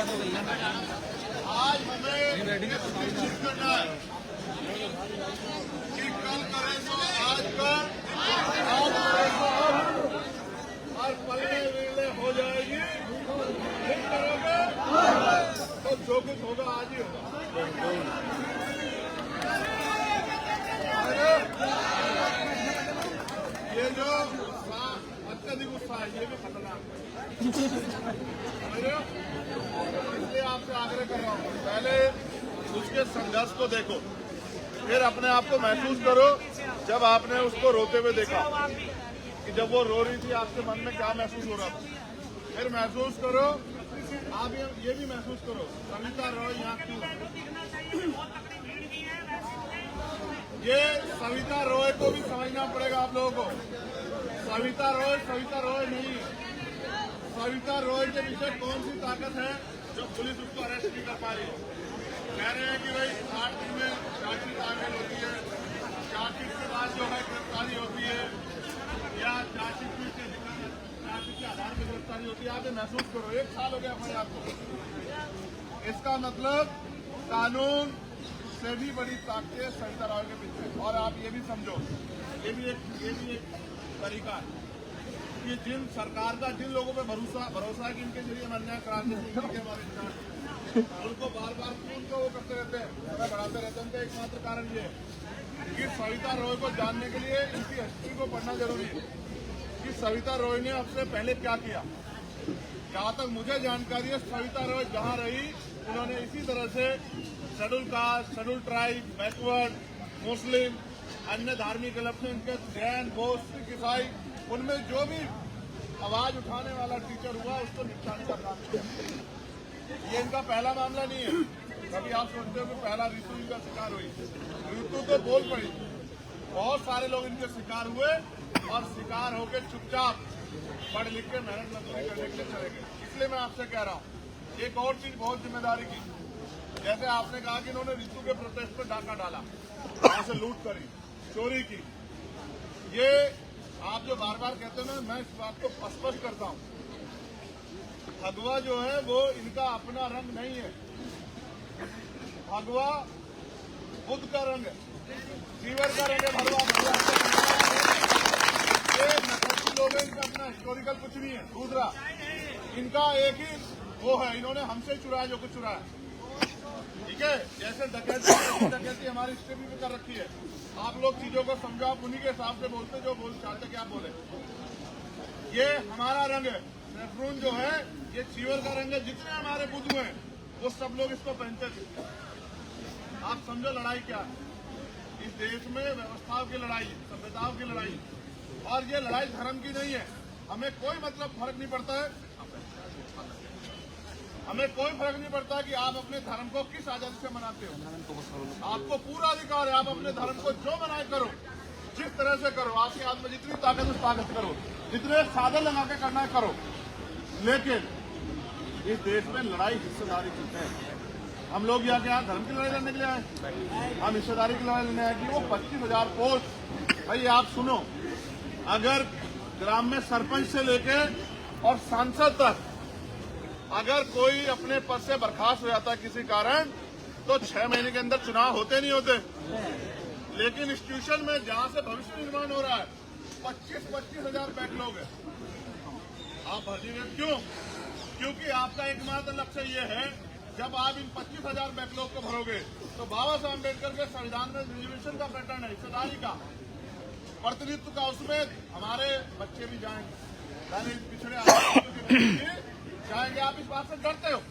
आज हमें सुनिश्चित करना है कि कल करें तो आज कर, आज करें तो अब, और पलने विलने हो जाएगी। फिर करोगे तो जो कुछ होगा आज ही होगा। ये जो अत्यधिक गुस्सा है ये भी खतरनाक है। इसलिए आपसे आग्रह कर रहा हूँ, पहले उसके संघर्ष को देखो, फिर अपने आप को महसूस करो। जब आपने उसको रोते हुए देखा कि जब वो रो रही थी आपके मन में क्या महसूस हो रहा था, फिर महसूस करो। आप ये भी महसूस करो सविता रॉय यहाँ क्यों, ये सविता रॉय को भी समझना पड़ेगा आप लोगों को। सविता रॉय नहीं, सविता रॉय के पीछे कौन सी ताकत है जो पुलिस उसको अरेस्ट नहीं कर पा रही है। कह रहे हैं कि भाई 60 दिन में चार्जशीट दाखिल होती है, चार्जशीट के बाद जो है गिरफ्तारी होती है, या चार्जशीट के आधार पर गिरफ्तारी होती है। आप ये महसूस करो, 1 साल हो गया अपने आप को। इसका मतलब कानून से भी बड़ी ताकत है सविता रॉय के पीछे। और आप ये भी समझो, ये भी एक तरीका है कि जिन सरकार का जिन लोगों पे भरोसा है कि इनके जरिए हम अन्याय क्रांति हमारे उनको बार बार खून को वो करते रहते हैं, समय बढ़ाते रहते हैं। उनका एकमात्र कारण ये है कि सविता रॉय को जानने के लिए इनकी हिस्ट्री को पढ़ना जरूरी है कि सविता रॉय ने अपने पहले क्या किया। जहाँ तक मुझे जानकारी है, सविता रॉय जहाँ रही उन्होंने इसी तरह से schedule caste, schedule tribe, backward, Muslim, अन्य धार्मिक अलग इनके जैन, बौद्ध, सिख, ईसाई, उनमें जो भी आवाज उठाने वाला टीचर हुआ उसको निपटाने का काम किया। ये इनका पहला मामला नहीं है। कभी आप सोचते हो कि पहला ऋतु इनका शिकार हुई, ऋतु तो बोल पड़ी। बहुत सारे लोग इनके शिकार हुए और शिकार होकर चुपचाप पढ़ लिख के मेहनत मजदूरी करने के लिए चले गए। इसलिए मैं आपसे कह रहा हूँ एक और चीज बहुत जिम्मेदारी की, जैसे आपने कहा कि इन्होंने ऋतु के प्रोटेस्ट पर डाका डाला, वहां से लूट करी, चोरी की। ये आप जो बार बार कहते हो ना, मैं इस बात को स्पष्ट करता हूँ, भगवा जो है वो इनका अपना रंग नहीं है। भगवा बुद्ध का रंग है, सीवर का रंग है भगवा। ये नकली लोग हैं, इनका अपना हिस्टोरिकल कुछ नहीं है। दूसरा, इनका एक ही वो है, इन्होंने हमसे चुराया जो कुछ चुराया। ठीक है, जैसे डकैती हमारी हिस्ट्री में कर रखी है। आप लोग चीजों को समझो, आप उन्हीं के हिसाब से बोलते जो बोल चाहते क्या बोले। ये हमारा रंग है, सेफ्रून जो है ये चीवर का रंग है। जितने हमारे बुद्ध हैं वो सब लोग इसको पहनते थे। आप समझो लड़ाई क्या है इस देश में, व्यवस्थाओं की लड़ाई, सभ्यताओं की लड़ाई। और ये लड़ाई धर्म की नहीं है। हमें कोई मतलब फर्क नहीं पड़ता है, हमें कोई फर्क नहीं पड़ता कि आप अपने धर्म को किस आजादी से मनाते हो। आपको पूरा अधिकार है, आप अपने धर्म को जो मनाए करो, जिस तरह से करो, आपके हाथ में जितनी ताकत उस ताकत करो, जितने साधन लगा के करना है करो। लेकिन इस देश में लड़ाई हिस्सेदारी की है। हम लोग यहाँ क्या धर्म की लड़ाई लड़ने के लिए आए, हम हिस्सेदारी की लड़ाई लड़ने आए कि वो 25,000 पोस्ट। भाई आप सुनो, अगर ग्राम में सरपंच से लेके और सांसद तक अगर कोई अपने पद से बर्खास्त हो जाता है किसी कारण, तो 6 महीने के अंदर चुनाव होते नहीं होते। लेकिन इंस्टीट्यूशन में जहां से भविष्य निर्माण हो रहा है 25,000 बैकलॉग है। आप भर्जिए क्यों? क्योंकि आपका एकमात्र लक्ष्य ये है, जब आप इन 25,000 बैकलॉग को भरोगे तो बाबा साहब अम्बेडकर के संविधान में रिजर्वेशन का पैटर्न है, हिस्सेदारी का, प्रतिनिधित्व का। उसमें हमारे बच्चे भी जाएंगे, पिछड़े जाएंगे। आप इस बात से डरते हो।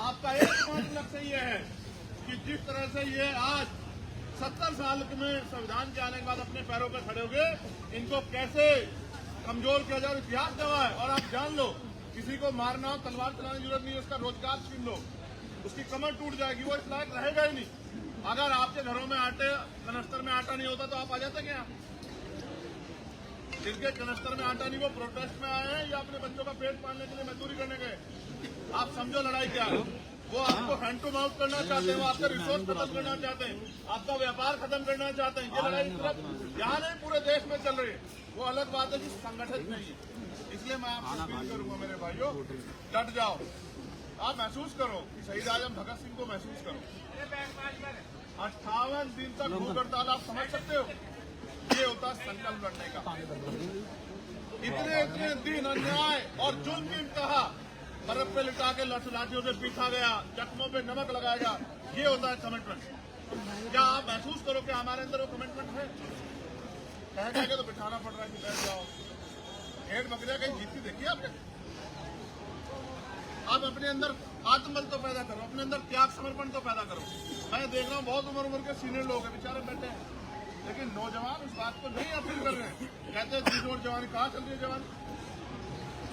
आपका एकमात्र लक्ष्य ये है कि जिस तरह से ये आज 70 साल में संविधान के आने के बाद अपने पैरों पर खड़े हो गए, इनको कैसे कमजोर किया जाए, इतिहास गवाह है। और आप जान लो, किसी को मारना हो, तलवार चलाने की जरूरत नहीं है, उसका रोजगार छीन लो, उसकी कमर टूट जाएगी, वो इस लायक रहेगा ही नहीं। अगर आपके घरों में कनस्तर में आटा नहीं होता तो आप आ जाते क्या? जिनके कनस्तर में आटा नहीं, वो प्रोटेस्ट में आए हैं या अपने बच्चों का पेट पालने के लिए मजदूरी करने गए। आप समझो लड़ाई क्या है। वो आपको हैंड टू माउथ करना चाहते हैं, वो आपका रिसोर्स खत्म करना चाहते हैं, आपका व्यापार खत्म करना चाहते हैं। ये लड़ाई सिर्फ यहाँ नहीं पूरे देश में चल रही है। वो अलग बात है कि संगठित नहीं है। इसलिए मैं आपसे अपील करूंगा मेरे भाइयों, डट जाओ। आप महसूस करो कि शहीद आजम भगत सिंह को महसूस करो। 58 दिन तक भूख हड़ताल, आप समझ सकते हो? ये होता है संकल्प लड़ने का। इतने इतने दिन अन्याय और जुल्म की इंतहा, बर्फ पे लिटा के लाठियों से पीटा गया, जख्मों पे नमक लगाया गया, ये होता है कमिटमेंट। क्या आप महसूस करो कि हमारे अंदर वो कमिटमेंट है? कह के तो बिठाना पड़ रहा है कि बैठ जाओ। भेड़ बकरियां कहीं जीती देखिए आपने? आप अपने अंदर आत्मबल तो पैदा करो, अपने अंदर त्याग समर्पण तो पैदा करो। मैं देख रहा हूँ बहुत उम्र के सीनियर लोग हैं, बेचारे बैठे हैं, लेकिन नौजवान उस बात को नहीं अपील कर रहे हैं। कहते हैं जीजोड़ जवानी, कहाँ चल रही है जवानी?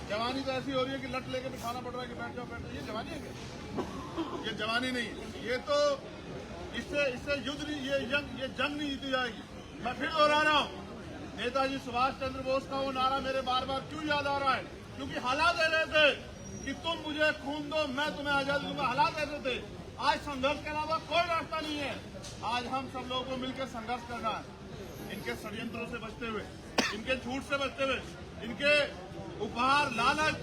जवानी तो ऐसी हो रही है कि लट लेके बिठाना पड़ रहा है कि बैठ जाओ। ये जवानी है क्या? ये जवानी नहीं है। ये तो इससे युद्ध नहीं, ये जंग नहीं जीती जाएगी। मैं फिर दोहरा रहा हूँ, नेताजी सुभाष चंद्र बोस का वो नारा मेरे बार बार क्यों याद आ रहा है? क्योंकि हालात दे रहे थे कि तुम मुझे खून दो, मैं तुम्हें आजादी दूंगा। हालात ऐसे थे। आज संघर्ष के अलावा कोई रास्ता नहीं है। आज हम सब लोगों को मिलकर संघर्ष करना है, इनके षड्यंत्रों से बचते हुए, इनके झूठ से बचते हुए, इनके उपहार लालच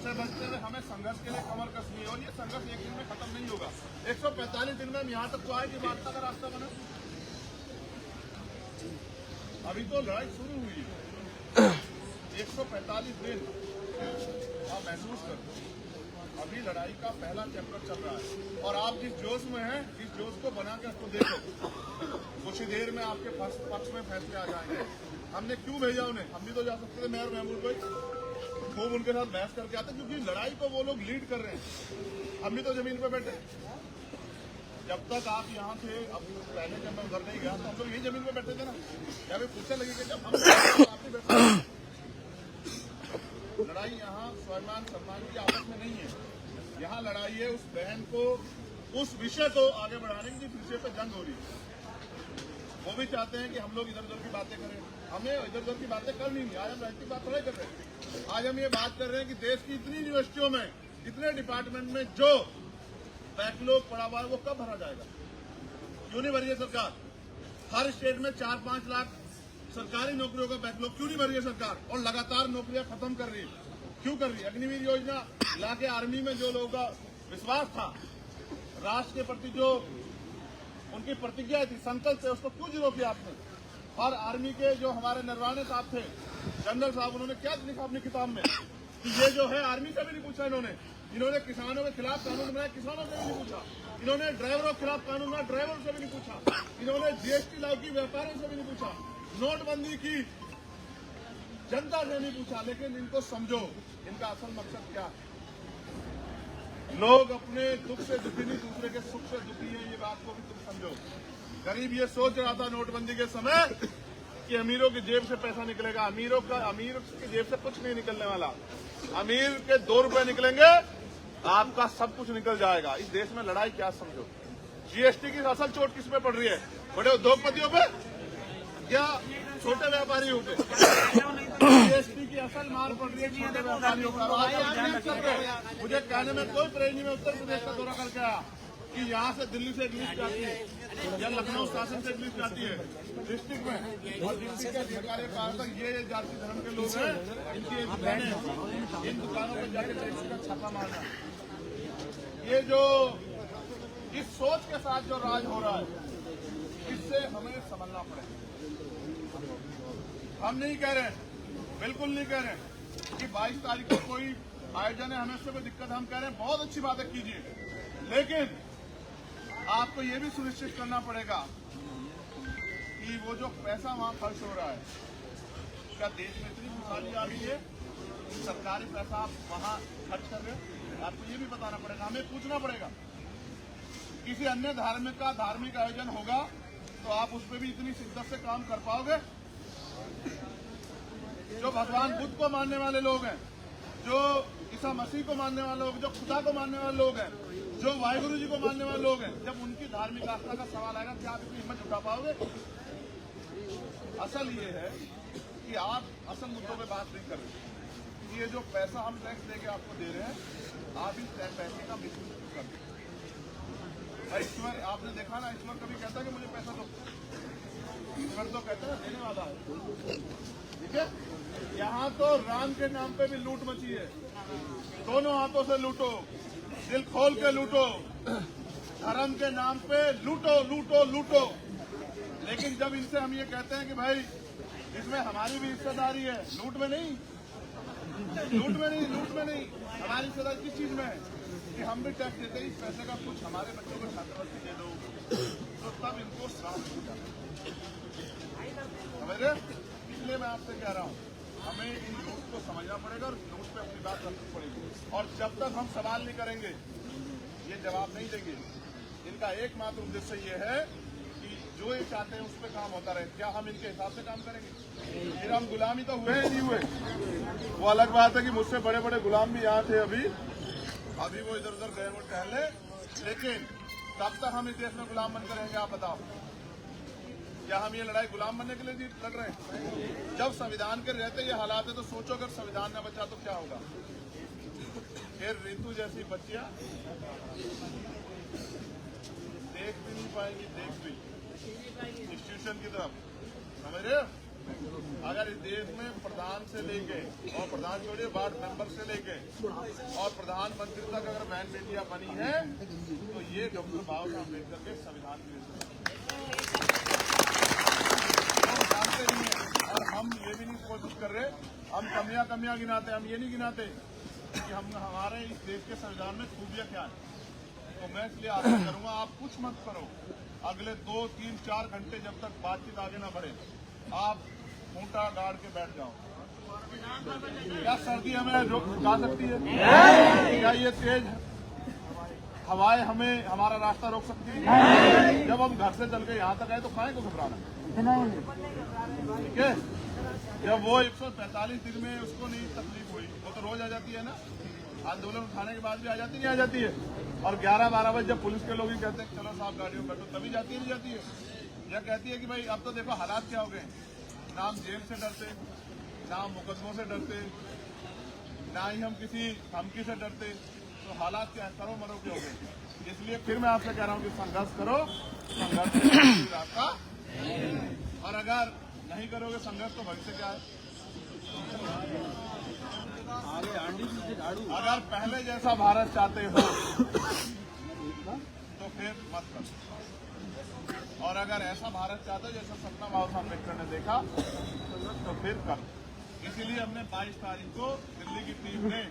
से बचते हुए हमें संघर्ष के लिए कमर कसनी है। और ये संघर्ष एक दिन में खत्म नहीं होगा। 145 दिन में हम यहाँ तक तो आए कि वार्ता का रास्ता बना। अभी तो लड़ाई शुरू हुई है। 145 दिन आप महसूस करो, अभी लड़ाई का पहला चैप्टर चल रहा है। और आप जिस जोश में हैं, इस जोश को बना के उसको देखो, कुछ ही देर में आपके पक्ष में फैसले आ जाएंगे। हमने क्यों भेजा उन्हें? हम भी तो जा सकते थे, मेयर महमूद भाई, खूब उनके साथ बहस करके आते, क्योंकि लड़ाई को वो लोग लीड कर रहे हैं। हम भी तो जमीन पे बैठे। जब तक आप यहाँ थे, अब पहले जब मैं उधर नहीं गया तो हम लोग यही जमीन पे बैठे थे ना। या फिर पूछने लगे कि जब हम आप ही बैठे। लड़ाई यहाँ स्वाभिमान सम्मान की आपस में नहीं है। यहाँ लड़ाई है उस बहन को, उस विषय को आगे बढ़ाने की जिस विषय पर जंग हो रही है। वो भी चाहते हैं कि हम लोग इधर उधर की बातें करें। हमें इधर उधर की बातें करनी नहीं। आज हम राजनीतिक बात थोड़ा कर रहे हैं। आज हम ये बात कर रहे हैं कि देश की इतनी यूनिवर्सिटियों में, इतने डिपार्टमेंट में जो बैकलॉग पड़ा हुआ है वो कब भरा जाएगा? क्यों नहीं भरी है सरकार? हर स्टेट में 4-5 लाख सरकारी नौकरियों का बैकलॉग क्यों नहीं भरी है सरकार? और लगातार नौकरियां खत्म कर रही है। क्यों कर रही है? अग्निवीर योजना लाके आर्मी में जो लोगों का विश्वास था, राष्ट्र के प्रति जो उनकी प्रतिज्ञा थी, संकल्प थे, उसको क्यों जीरो किया आपने? और आर्मी के जो हमारे नरवाने साहब थे, जनरल साहब, उन्होंने क्या लिखा अपनी किताब में कि ये जो है आर्मी से भी नहीं पूछा इन्होंने किसानों के खिलाफ कानून बनाया, किसानों से भी नहीं पूछा। इन्होंने ड्राइवरों के खिलाफ कानून बनाया, ड्राइवरों से भी नहीं पूछा। इन्होंने जीएसटी लागू की, व्यापारियों से भी नहीं पूछा। नोटबंदी की, जनता से नहीं पूछा। लेकिन इनको समझो, इनका असल मकसद क्या है? लोग अपने दुख से दुखी नहीं, दूसरे के सुख से दुखी है। ये बात को भी तुम समझो। गरीब ये सोच रहा था नोटबंदी के समय कि अमीरों की जेब से पैसा निकलेगा। अमीर की जेब से कुछ नहीं निकलने वाला। अमीर के 2 रुपए निकलेंगे, आपका सब कुछ निकल जाएगा। इस देश में लड़ाई क्या समझो? जीएसटी की असल चोट किस पे पड़ रही है? बड़े उद्योगपतियों पे या छोटे व्यापारियों पे? जीएसटी की असल मार पड़ रही है छोटे व्यापारियों पर। मुझे कहने में कोई परहेज नहीं। मैं उत्तर प्रदेश का दौरा करके आया कि यहाँ से दिल्ली से एक लिस्ट जाती है या लखनऊ शासन से एक लिस्ट जाती है डिस्ट्रिक्ट में, और डिस्ट्रिक्ट के अधिकारी कहा था ये जाति धर्म के लोग हैं, इनकी दुकानें, इन दुकानों पर जाकर टैक्स का छापा मारना। ये जो इस सोच के साथ जो राज हो रहा है, इससे हमें संभलना पड़ेगा। हम नहीं कह रहे, बिल्कुल नहीं कह रहे कि 22 तारीख को कोई आयोजन है, हमें उससे कोई दिक्कत। हम कह रहे हैं बहुत अच्छी बातें कीजिए, लेकिन आपको ये भी सुनिश्चित करना पड़ेगा कि वो जो पैसा वहां खर्च हो रहा है, क्या देश में इतनी खुशहाली आ रही है कि सरकारी पैसा आप वहां खर्च कर रहे हो? आपको ये भी बताना पड़ेगा, हमें पूछना पड़ेगा। किसी अन्य धार्मिक आयोजन होगा तो आप उस पर भी इतनी शिद्दत से काम कर पाओगे? जो भगवान बुद्ध को मानने वाले लोग हैं, जो ईसा मसीह को मानने वाले लोग, जो खुदा को मानने वाले लोग हैं, जो वाहिगुरु जी को मानने वाले लोग हैं, जब उनकी धार्मिक आस्था का सवाल आएगा, क्या आप इतनी हिम्मत उठा पाओगे? असल ये है कि आप असल मुद्दों पे बात नहीं कर रहे। ये जो पैसा हम टैक्स देके आपको दे रहे हैं, आप इस पैसे का मिसयूज कर रहे हैं। ईश्वर, आपने देखा ना, ईश्वर कभी कहता है कि मुझे पैसा दो। ईश्वर तो कहता है देने वाला है। ठीक है, यहाँ तो राम के नाम पे भी लूट मची है। दोनों हाथों से लूटो, दिल खोल के लूटो, धर्म के नाम पे लूटो लूटो लूटो। लेकिन जब इनसे हम ये कहते हैं कि भाई इसमें हमारी भी हिस्सेदारी है, लूट में नहीं, लूट में नहीं, लूट में नहीं, हमारी हिस्सेदारी किस चीज में है कि हम भी टैक्स देते हैं, इस पैसे का कुछ हमारे बच्चों को छात्रवृत्ति दे दो, तो तब इनको श्राप हो जाता है। इसलिए मैं आपसे कह रहा हूँ, हमें इन लूट को समझना पड़ेगा और लूट पे अपनी बात रखनी पड़ेगी। और जब तक हम सवाल नहीं करेंगे, ये जवाब नहीं देंगे। इनका एकमात्र उद्देश्य ये है कि जो ये चाहते हैं उस पर काम होता रहे। क्या हम इनके हिसाब से काम करेंगे? फिर हम गुलामी तो हुए ही नहीं हुए। वो अलग बात है कि मुझसे बड़े बड़े गुलाम भी यहाँ थे, अभी वो इधर उधर गए, वो टहले। लेकिन तब तक हम इस देश में गुलाम बनकर रहेंगे? आप बताओ, क्या हम ये लड़ाई गुलाम बनने के लिए लड़ रहे हैं? जब संविधान के रहते ये हालात है तो सोचो अगर संविधान न बचा तो क्या होगा? फिर ऋतु जैसी बच्चियां देख भी नहीं पाएंगी, देख भी इंस्टीट्यूशन की तरफ, समझ रहे हो? अगर इस देश में प्रधान से लेके और प्रधान जोड़िए वार्ड मेंबर से लेके और प्रधानमंत्री तक अगर बहन बेटियां बनी है तो ये डॉक्टर बाबा साहब अम्बेडकर के संविधान की वजह जानते नहीं है। और हम ये भी नहीं कोशिश कर रहे, हम कमियां गिनाते, हम ये नहीं गिनाते कि हम हमारे इस देश के संविधान में खूबियां क्या है। तो मैं इसलिए आग्रह करूंगा, आप कुछ मत करो, अगले 2, 3, 4 घंटे जब तक बातचीत आगे ना बढ़े, आप खूंटा गाड़ के बैठ जाओ। क्या सर्दी हमें रुका सकती है? क्या ये तेज हवाएं हमें हमारा रास्ता रोक सकती है? जब हम घर से चल के यहाँ तक आए तो काहे को घबराना, ठीक है? जब वो 145 दिन में उसको नहीं तकलीफ हुई, वो तो रोज आ जाती है ना, आंदोलन उठाने के बाद भी आ जाती नहीं आ जाती है। और 11-12 बजे जब पुलिस के लोग ही कहते हैं चलो साहब गाड़ियों में बैठो, तभी जाती नहीं जाती है। यह कहती है कि भाई अब तो देखो हालात क्या हो गए, ना हम जेल से डरते, ना हम मुकदमों से डरते, ना ही हम किसी धमकी से डरते, तो हालात क्या है, करो मरो के हो गए। इसलिए फिर मैं आपसे कह रहा हूँ कि संघर्ष करो, संघर्ष से रास्ता, और अगर नहीं करोगे संघर्ष तो भविष्य क्या है? अगर पहले जैसा भारत चाहते हो तो फिर मत करो, और अगर ऐसा भारत चाहते हो जैसा सपना बाबा साहब अम्बेडकर ने देखा तो फिर करो। इसीलिए हमने 22 तारीख को दिल्ली की टीम ने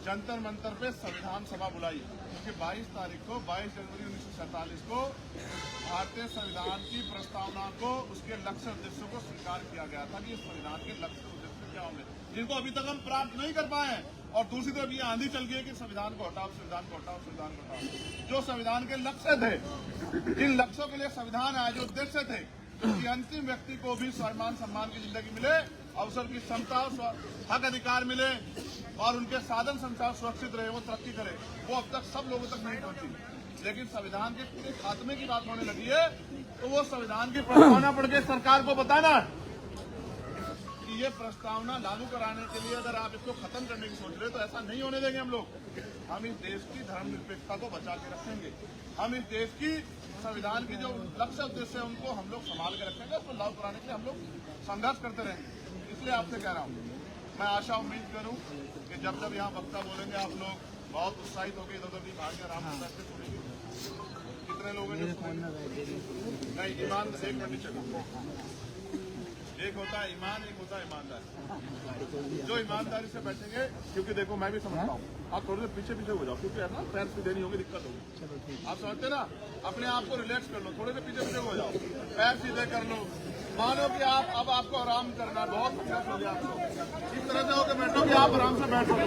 जंतर मंतर पे संविधान सभा बुलाई, क्योंकि 22 तारीख को 22 जनवरी 1947 को भारतीय संविधान की प्रस्तावना को, उसके लक्ष्य उद्देश्यों को स्वीकार किया गया था कि इस संविधान के लक्ष्य उद्देश्य क्या होंगे, जिनको अभी तक हम प्राप्त नहीं कर पाए हैं। और दूसरी तरफ ये आंधी चल गई है कि संविधान को हटाओ, संविधान को हटाओ, संविधान को हटाओ। जो संविधान के लक्ष्य थे, जिन लक्ष्यों के लिए संविधान आया, जो उद्देश्य थे कि अंतिम व्यक्ति को भी सम्मान की जिंदगी मिले, अवसर की क्षमता, हक अधिकार मिले और उनके साधन संसाधन सुरक्षित रहे, वो तरक्की करे, वो अब तक सब लोगों तक नहीं पहुंची। लेकिन संविधान के खात्मे की बात होने लगी है तो वो संविधान की प्रस्तावना पढ़ के सरकार को बताना कि ये प्रस्तावना लागू कराने के लिए अगर आप इसको खत्म करने की सोच रहे हो तो ऐसा नहीं होने देंगे हम लोग। हम इस देश की धर्मनिरपेक्षता को बचा के रखेंगे, हम इस देश की संविधान की जो लक्ष्य उद्देश्य है उनको हम लोग संभाल के रखेंगे, उसको लागू कराने के लिए हम लोग संघर्ष करते रहेंगे। इसलिए आपसे कह रहा हूँ, मैं आशा उम्मीद करूँ कि जब जब यहाँ वक्ता बोलेंगे आप लोग बहुत उत्साहित होकर इधर उधर भाग के आराम से बैठते सुनेंगे। कितने लोग हैं नहीं, ईमान से एक कंडीशन, एक होता है ईमान, एक होता है ईमानदार। जो ईमानदारी से बैठेंगे, क्योंकि देखो मैं भी समझता हूँ, आप थोड़े से पीछे पीछे हो जाओ, क्योंकि है ना पैर सीधे नहीं होंगे, दिक्कत होगी। आप समझते ना, अपने आप को रिलैक्स कर लो, थोड़े से पीछे पीछे हो जाओ, पैर सीधे कर लो, मानो कि आप अब आपको आराम करना, बहुत संघर्ष हो गया आपको, इस तरह से होकर बैठो कि आप आराम से बैठ सको।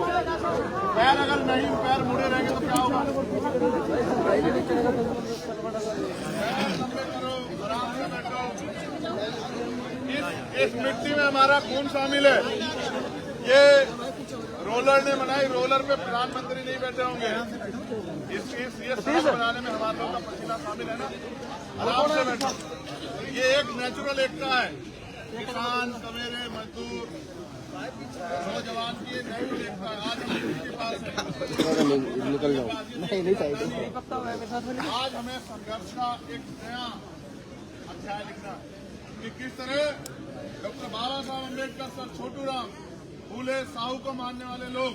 पैर अगर नहीं, पैर मुड़े रहेंगे तो क्या होगा? आराम से बैठो। इस मिट्टी में हमारा खून शामिल है, ये रोलर ने बनाई, रोलर पे प्रधानमंत्री नहीं बैठे होंगे, ये सड़क बनाने में हमारे लोगों का पसीना शामिल है ना। आराम से बैठो, ये एक नेचुरल एकता है, किसान, सवेरे, मजदूर, नौजवान की नेचुरल एकता है। आज हमारे पास आज हमें संघर्ष का एक नया अध्याय लिखना कि किस तरह डॉक्टर बाबा साहब अम्बेडकर, सर छोटू राम, फूले, साहू को मानने वाले लोग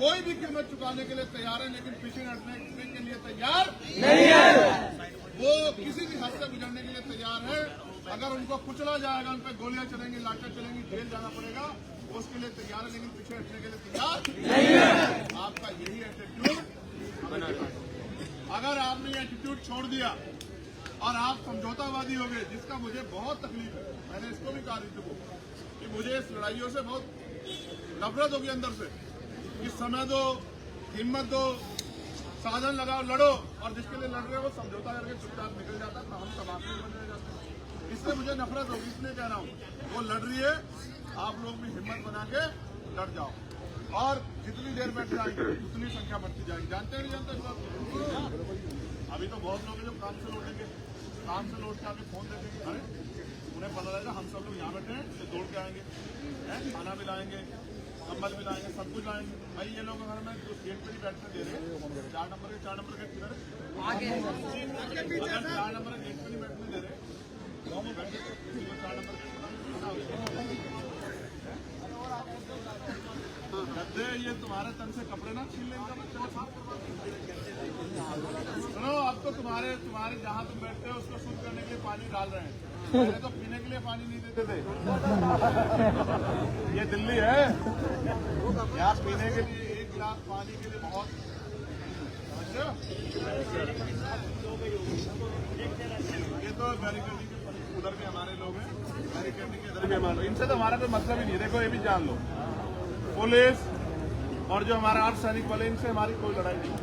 कोई भी कीमत चुकाने के लिए तैयार है, लेकिन पीछे हटने के लिए तैयार नहीं है। वो किसी भी हद से गुजरने के लिए तैयार है। अगर उनको कुचला जाएगा, उन पर गोलियां चलेंगी, लाठियां चलेंगी, जेल जाना पड़ेगा, उसके लिए तैयार है, लेकिन पीछे हटने के लिए तैयार नहीं है। आपका यही एटीट्यूड, अगर आपने ये एटीट्यूड छोड़ दिया और आप समझौतावादी हो गए, जिसका मुझे बहुत तकलीफ है, मैंने इसको भी कहा रितु को कि मुझे इस लड़ाइयों से बहुत नफरत होगी अंदर से। इस समय दो, हिम्मत दो, साधन लगाओ, लड़ो, और जिसके लिए लड़ रहे हो वो समझौता करके चुपचाप निकल जाता है, हम तबादले बन जाते हैं। इससे मुझे नफरत होगी, इसलिए कह रहा हूँ वो लड़ रही है, आप लोग भी हिम्मत बना के लड़ जाओ, और जितनी देर बैठ जाएंगे उतनी संख्या बढ़ती जाएगी। जानते हैं नहीं जानते? अभी तो बहुत लोग हैं जो काम से लौटेंगे, काम से लौट के आके फोन देखेंगे, अरे उन्हें पता लगेगा हम सब लोग यहाँ बैठे हैं, तो दौड़ के आएंगे, खाना भी लाएंगे, कंबल भी लाएंगे, सब कुछ लाएंगे। भाई ये लोग घर में उस गेट पे ही बैठने दे रहे हैं, 4 नंबर गेट किधर आगे, 4 नंबर गेट पे नहीं बैठने दे रहे, 4 नंबर गद्दे, ये तुम्हारे तन से कपड़े ना छीन लेंगे। सुनो, अब तो तुम्हारे जहाँ तुम बैठते हो उसको शुद्ध करने के लिए पानी डाल रहे हैं, पहले तो पीने के लिए पानी नहीं देते थे। ये दिल्ली है, यहाँ पीने के लिए 1 गिलास पानी के लिए बहुत, ये तो बैरिकेडिंग के उधर भी हमारे लोग हैं, बैरिकेडिंग के इधर भी हमारे, इनसे तो हमारा कोई मतलब ही नहीं। देखो ये भी जान लो, पुलिस और जो हमारा अर्धसैनिक बल है, इनसे हमारी कोई लड़ाई नहीं।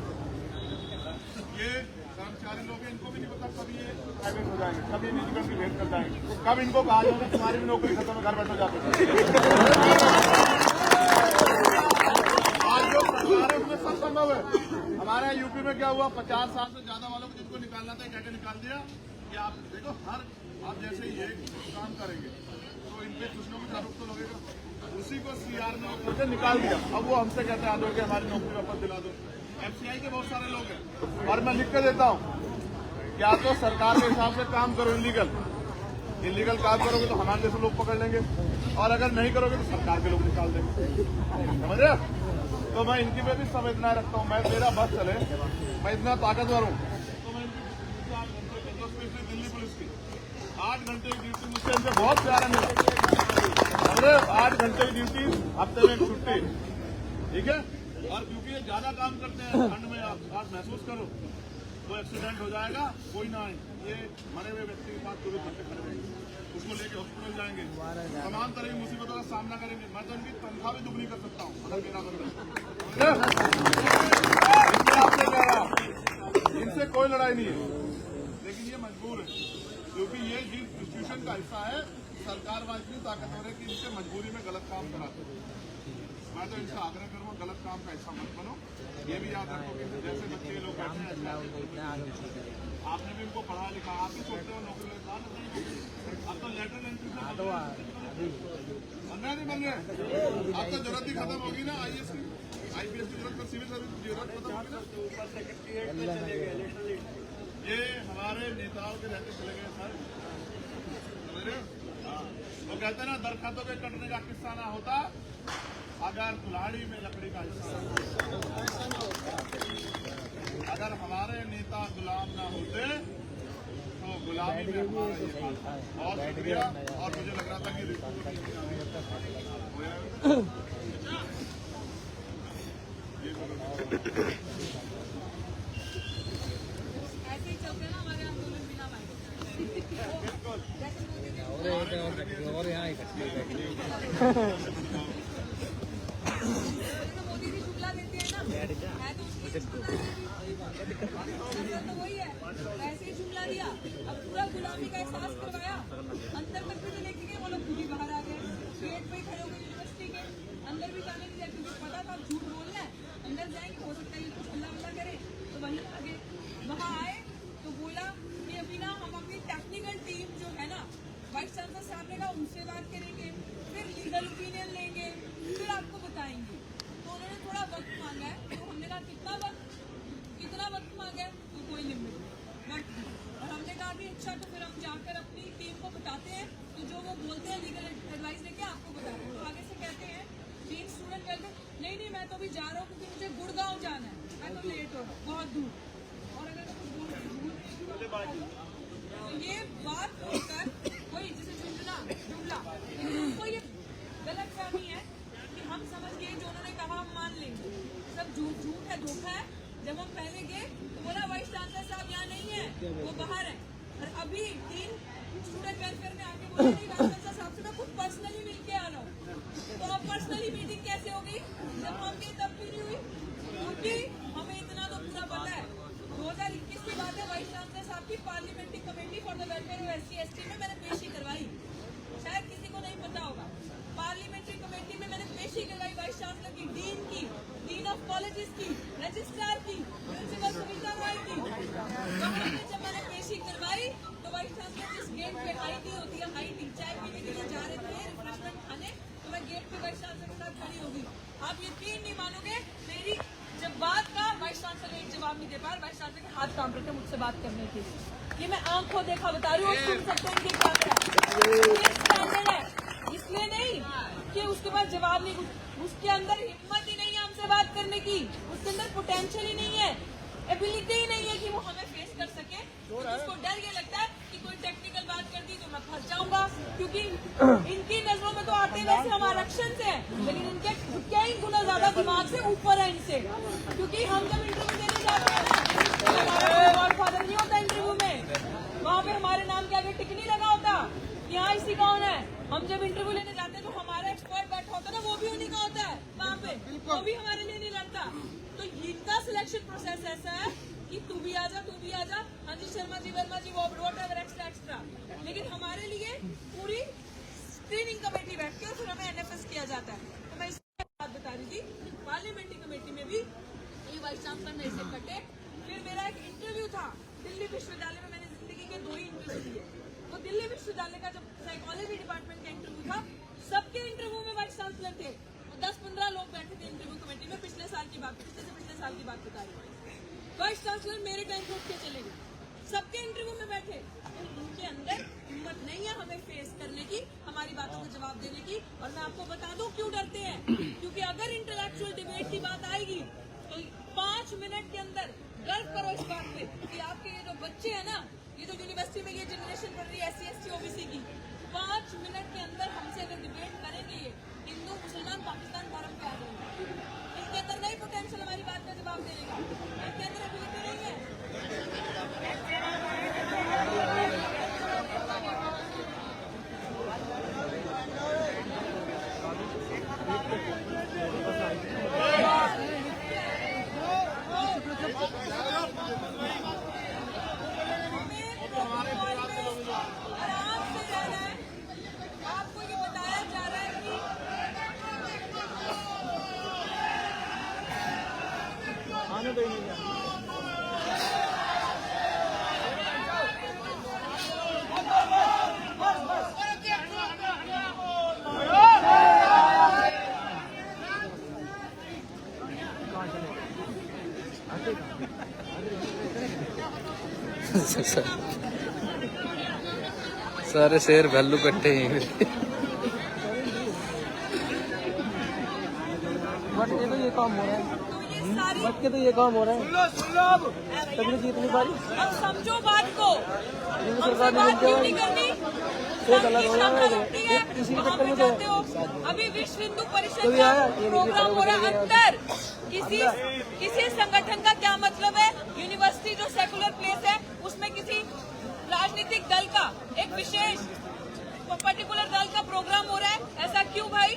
ये कर्मचारी लोग हैं, इनको भी नहीं पता कब ये प्राइवेट हो जाएंगे, कब ये निजीकरण की भेंट कर जाएंगे, कब इनको कहा जाएगा तुम्हारी भी नौकरी खत्म है, घर बैठो जाते। आज जो सरकार है उसमें सब संभव है। हमारे यूपी में क्या हुआ, 50 साल से ज्यादा वालों को जिनको निकालना था क्या निकाल दिया। कि आप देखो, हर आप जैसे ये काम करेंगे तो इन पे कुछ ना कुछ आरोप तो लगेगा, उसी को सीआर ने निकाल दिया। अब वो हमसे कहते हैं आगे हमारी नौकरी वापस दिला दो। एफसीआई के बहुत सारे लोग हैं, और मैं लिख के देता हूँ, या तो सरकार के हिसाब से काम करो, इलीगल काम करोगे तो हमारे जैसे लोग पकड़ लेंगे, और अगर नहीं करोगे तो सरकार के लोग निकाल देंगे, समझ रहे? तो मैं इनकी पे भी संवेदना रखता हूँ। मैं मेरा बस चले, मैं इतना ताकतवर हूँ, तो मैं इनकी 8 घंटे, स्पेशली दिल्ली पुलिस की 8 घंटे की ड्यूटी मुझसे इनसे बहुत प्यारा मिला। समझे? 8 घंटे की ड्यूटी, हफ्ते में 1 छुट्टी, ठीक है। और क्योंकि ये ज्यादा काम करते हैं, ठंड में आप महसूस करो तो एक्सीडेंट हो जाएगा, कोई ना आए, ये मरे हुए व्यक्ति के पास 24 घंटे खड़े रहेंगे, उसको लेके हॉस्पिटल जाएंगे, तमाम तरह की मुसीबतों का सामना करेंगे। मैं तो इनकी तनख्वाह भी दुगनी कर सकता हूँ अगर मेरा बंदा। आपसे कह रहा, इनसे कोई लड़ाई नहीं है, लेकिन ये मजबूर है, क्योंकि ये जिस इंस्टीट्यूशन का हिस्सा है, सरकार वाइज भी ताकतवर है कि इनसे मजबूरी में गलत काम कराते हैं। मैं तो इनसे आग्रह करूँगा, गलत काम का हिस्सा मत बनो। ये भी याद रखो कि जैसे बच्चे लोग बैठे हैं, आपने भी इनको पढ़ा लिखा, आप भी सोचते हो नौकरी लेना, अब तो लेटर एंट्री से बनना नहीं बन रहे, अब तो जरूरत ही खत्म होगी ना आईएएस की, आईपीएस की जरूरत, सिविल सर्विस की जरूरत खत्म होगी ना। ये हमारे नेताओं के रहते चले गए सर, समझ रहे हो? वो कहते हैं ना, दरख्तों के कटने का किस्सा ना होता अगर कुल्हाड़ी में लकड़ी का हिस्सा, अगर हमारे नेता गुलाम ना होते तो गुलामी में हमारा ये हाल। बहुत शुक्रिया, और मुझे लग रहा था कि ऐसे ही चलते ना हमारे आंदोलन बिना भाई। और यहाँ मोदी जी शुक्ला देते हैं ना, है तो वही है, वैसे ही शुक्ला दिया, अब पूरा गुलामी का एहसास करवाया, अंदर तक भी तो लेके गए, वो लोग खुद ही बाहर आ गए, गेट पे ही खड़े हो गए यूनिवर्सिटी के अंदर, भी जाने नहीं दिया क्योंकि पता था झूठ बोलना है, अंदर जाएंगे हो सकता है कुछ हल्ला वल्ला करे, तो वहीं आ गए। वहाँ आए तो बोला कि अभी ना हम अपनी टेक्निकल टीम जो है ना, वाइस चांसलर साहब ने कहा उनसे बात करेंगे, फिर लीगल ओपिनियन लेंगे, फिर आपको बताएंगे। तो उन्होंने थोड़ा वक्त मांगा है, तो हमने कहा कितना वक्त मांगा है, तो कोई लिमिट वक्त, और हमने कहा कि अच्छा तो फिर हम जाकर अपनी टीम को बताते हैं, तो जो वो बोलते हैं लीगल एडवाइस लेके आपको बताते हैं। तो आगे से कहते हैं 3 स्टूडेंट कहते हैं नहीं मैं तो अभी जा रहा हूँ क्योंकि मुझे गुड़गांव जाना है। मैं तो लेट हो रहा हूँ बहुत दूर। और अगर तो ये बात होकर कोई जैसे जुमला उनको ये गलत फहमी है कि हम समझ गए जो उन्होंने कहा हम मान लेंगे। सब झूठ है, धोखा है। जब हम पहले गए तो बोला वाइस चांसलर साहब यहाँ नहीं है, वो बाहर है। और अभी 3 स्टूडेंट वेलफेयर में आके बोला नहीं वाइस चांसलर साहब से मैं खुद पर्सनली मिल के आ रहा हूँ। तो अब पर्सनली मीटिंग कैसे होगी? जब हम गए तब भी नहीं हुई, क्योंकि हमें इतना तो पूरा पता है। 2021 की बात है, वाइस चांसलर साहब की parliamentary committee for the welfare of SC/ST में मैंने पेशी करवाई। शायद किसी को नहीं पता होगा। पार्लियामेंट्री कमेटी में मैंने पेशी करवाई वाइस चांसलर की, डीन ऑफ कॉलेजेस की, रजिस्ट्रार की, प्रिंसिपल सविता रॉय की। जब मैंने पेशी करवाई तो वाइस चांसलर जिस गेट पे हाई टी होती है, हाई टी चाय पीने के लिए जा रहे थे, रिफ्रेशमेंट खाने, तो मैं गेट पे वाइस चांसलर के साथ खड़ी होगी। आप यकीन नहीं मानोगे, मेरी जब बात का वाइस चांसलर एक जवाब नहीं दे पा रहा, वाइस चांसलर के हाथ काम करके मुझसे बात करने की। ये मैं आंखों देखा बता रही हूँ, सुन सकते हैं कि क्या है। इसलिए नहीं कि उसके पास जवाब नहीं, उसके अंदर हिम्मत ही नहीं है हमसे बात करने की, उसके अंदर पोटेंशियल ही नहीं है, एबिलिटी ही नहीं है कि वो हमें फेस कर सके। तो उसको डर ये लगता है कि कोई टेक्निकल बात कर दी तो मैं फंस जाऊंगा, क्योंकि इनकी नजरों में तो आते वैसे हम आरक्षण से हैं, लेकिन इनके कई गुना ज्यादा दिमाग से ऊपर है इनसे। क्योंकि हम जब इंटरव्यू देने जाते हैं हमारा गॉडफादर नहीं होता इंटरव्यू में, वहाँ पे हमारे नाम के आगे टिक नहीं लगा होता यहाँ इसी कौन है। हम जब इंटरव्यू लेने जाते हैं तो हमारा एक्सपर्ट बैठा होता है ना, वो भी उन्हीं का होता है वहाँ पे, वो भी हमारे लिए नहीं लड़ता। तो इनका सिलेक्शन प्रोसेस ऐसा है कि तू भी आजा, हाँ जी शर्मा जी, वर्मा जी, वो व्हाटएवर एक्स्ट्रा। लेकिन हमारे लिए पूरी स्क्रीनिंग कमेटी बैठती है और फिर हमें NFS किया जाता है। तो मैं इसकी बात बता रही थी, पार्लियामेंट्री कमेटी में भी ये वाइस चांसलर ने इसे कटे। फिर मेरा एक इंटरव्यू था दिल्ली विश्वविद्यालय में, मैंने जिंदगी के 2 ही इंटरव्यू दिए। वो दिल्ली विश्वविद्यालय का जब साइकोलॉजी डिपार्टमेंट का इंटरव्यू था, सबके इंटरव्यू में वाइस चांसलर थे। 10-15 लोग बैठे थे इंटरव्यू कमेटी में। पिछले साल की बात बता रही हूँ। वाइस चांसलर मेरे टाइम पे उठ के चले गए, सबके इंटरव्यू में बैठे। उनके अंदर हिम्मत नहीं है हमें फेस करने की, हमारी बातों का जवाब देने की। और मैं आपको बता दूं क्यों डरते हैं, क्योंकि अगर इंटेलेक्चुअल डिबेट की बात आएगी तो 5 मिनट के अंदर गर्व करो इस बात पे कि आपके ये जो बच्चे हैं ना, ये जो यूनिवर्सिटी में ये जनरेशन पढ़ रही है SC/ST OBC की, 5 मिनट के अंदर हमसे अगर डिबेट करेंगे, ये हिंदू मुसलमान पाकिस्तान धर्म पे आ जाएंगे। इनके अंदर नहीं पोटेंशियल हमारी बात का जवाब देने का, इनके अंदर एबिलिटी नहीं है। आराम से जाना है, आपको ये बताया जा रहा है कि आने दो। सारे शेर वैल्यू कट्टे हैं। बट के तो ये काम हो रहा है, तकलीफ इतनी बारी। अब समझो बात को, हमसे बात क्यों नहीं करनी? इसी के चक्कर में तो अभी विश्व हिंदू परिषद का प्रोग्राम हो रहा है अंदर। किसी संगठन का क्या मतलब है? यूनिवर्सिटी जो सेकुलर प्लेस है उसमें किसी राजनीतिक दल का एक विशेष पर्टिकुलर दल का प्रोग्राम हो रहा है, ऐसा क्यों भाई?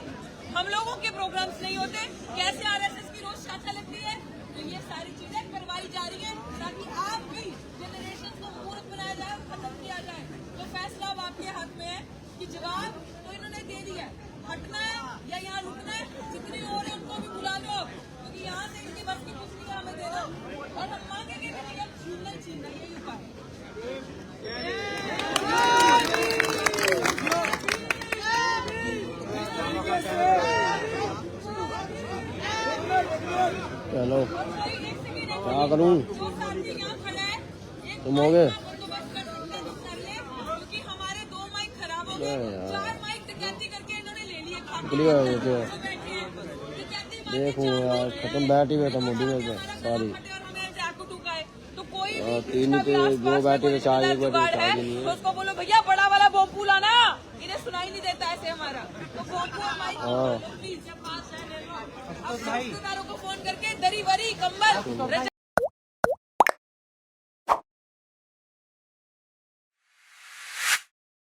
हम लोगों के प्रोग्राम्स नहीं होते? कैसे RSS की रोज शाखा लगती है? तो ये सारी चीजें करवाई जा रही है ताकि आपकी जनरेशन को मूर्ख बनाया जाए और खत्म किया जाए। तो फैसला अब आपके हाथ में है कि जवाब तो इन्होंने दे दिया है, हटना है या यहाँ रुकना है। जितने और हैं उनको भी बुला लो, क्योंकि यहाँ से इनकी बस की कुछ नहीं हमें देना, और हम मांगेंगे भी नहीं, अब छीनना यही उपाय। चलो क्या करूं, तुम हो गए? क्योंकि हमारे 2 माइक खराब हो गए, 4 माइक डकैती करके इन्होंने ले लिए। देखूं यार खत्म बैटरी में तो मोदी में से सारी तो कोई तीन पे दो बैटरी चार्ज एक बैटरी चार्ज नहीं तो है। उसको बोलो भैया बड़ा वाला बोम्पू लाना, इन्हें सुनाई नहीं देता ऐसे हमारा। तो बोम्पू और माइक हाँ। प्लीज, अब रिश्तेदारों को फोन करके दरी वरी कंबल